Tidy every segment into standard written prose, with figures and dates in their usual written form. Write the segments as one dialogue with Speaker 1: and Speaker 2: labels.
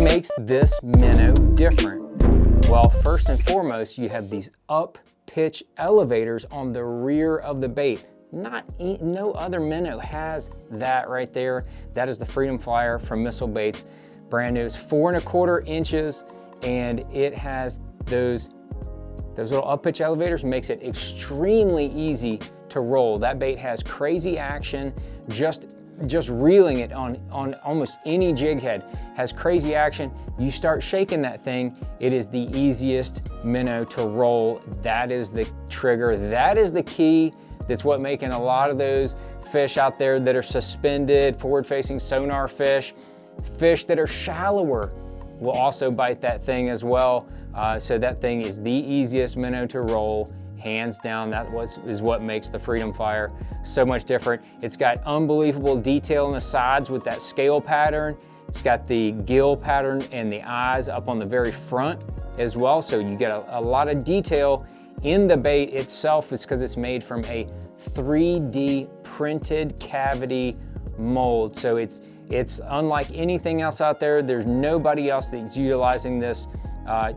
Speaker 1: makes this minnow different? Well, first and foremost, you have these up pitch elevators on the rear of the bait. No other minnow has that right there. That is the Freedom Flyer from Missile Baits. Brand new, it's 4¼ inches, and it has those little up pitch elevators, makes it extremely easy to roll. That bait has crazy action. Just reeling it on almost any jig head has crazy action. You start shaking that thing, it is the easiest minnow to roll. That is the trigger, that is the key. That's what making a lot of those fish out there that are suspended, forward-facing sonar fish that are shallower will also bite that thing as well. So that thing is the easiest minnow to roll, hands down. That is what makes the Freedom Flyer so much different. It's got unbelievable detail on the sides with that scale pattern. It's got the gill pattern and the eyes up on the very front as well. So you get a lot of detail in the bait itself. It's because it's made from a 3D printed cavity mold. So it's unlike anything else out there. There's nobody else that's utilizing this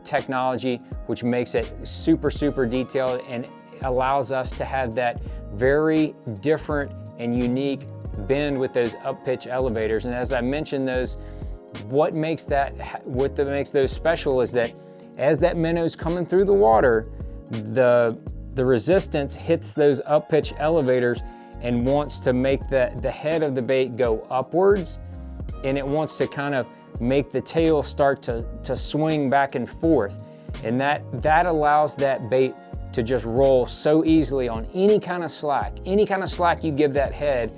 Speaker 1: technology, which makes it super, super detailed and allows us to have that very different and unique bend with those up pitch elevators. And as I mentioned, what makes those special is that as that minnow's coming through the water, the resistance hits those up pitch elevators and wants to make the head of the bait go upwards, and it wants to kind of make the tail start to swing back and forth. And that allows that bait to just roll so easily on any kind of slack. Any kind of slack you give that head,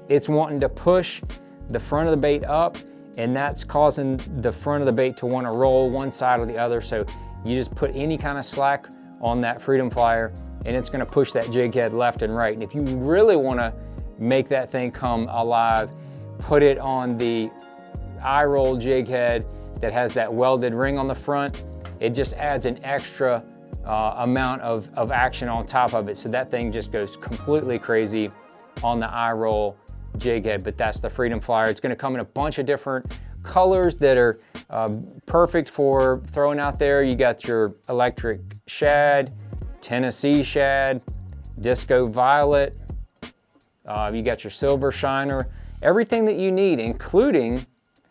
Speaker 1: it's wanting to push the front of the bait up, and that's causing the front of the bait to want to roll one side or the other. So you just put any kind of slack on that Freedom Flyer, and it's going to push that jig head left and right. And if you really want to make that thing come alive, put it on the eye roll jig head that has that welded ring on the front. It just adds an extra amount of action on top of it. So that thing just goes completely crazy on the eye roll jig head. But that's the Freedom Flyer. It's going to come in a bunch of different colors that are perfect for throwing out there. You got your electric shad, Tennessee shad, disco violet, you got your silver shiner, everything that you need, including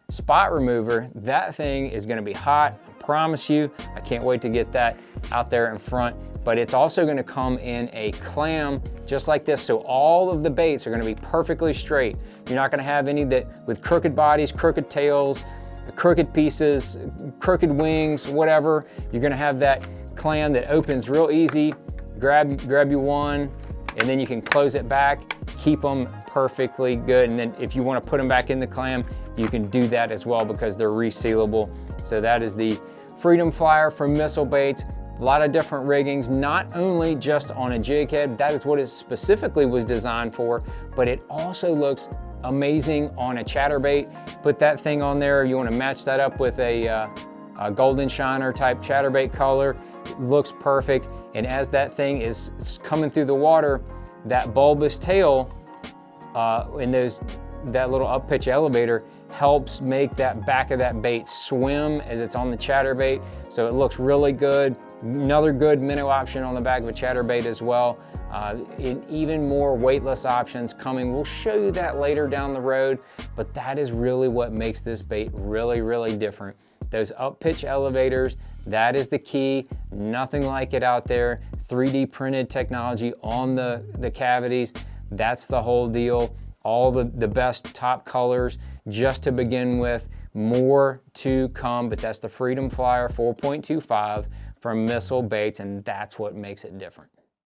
Speaker 1: spot remover. That thing is going to be hot, I promise you. I can't wait to get that out there in front. But it's also going to come in a clam just like this, so all of the baits are going to be perfectly straight. You're not going to have any that with crooked bodies, crooked tails, crooked pieces, crooked wings, whatever. You're going to have that clam that opens real easy. Grab you one, and then you can close it back, keep them perfectly good. And then if you want to put them back in the clam, you can do that as well because they're resealable. So that is the Freedom Flyer from Missile Baits. A lot of different riggings, not only just on a jig head, that is what it specifically was designed for, but it also looks amazing on a chatterbait. Put that thing on there, you want to match that up with a golden shiner type chatterbait color. It looks perfect, and as that thing is coming through the water, that bulbous tail in that little up pitch elevator helps make that back of that bait swim as it's on the chatterbait. So it looks really good. Another good minnow option on the back of a chatterbait as well. And even more weightless options coming. We'll show you that later down the road, but that is really what makes this bait really, really different. Those up pitch elevators, that is the key. Nothing like it out there. 3D printed technology on the cavities. That's the whole deal. All the best top colors just to begin with. More to come, but that's the Freedom Flyer 4.25 from Missile Baits, and that's what makes it different.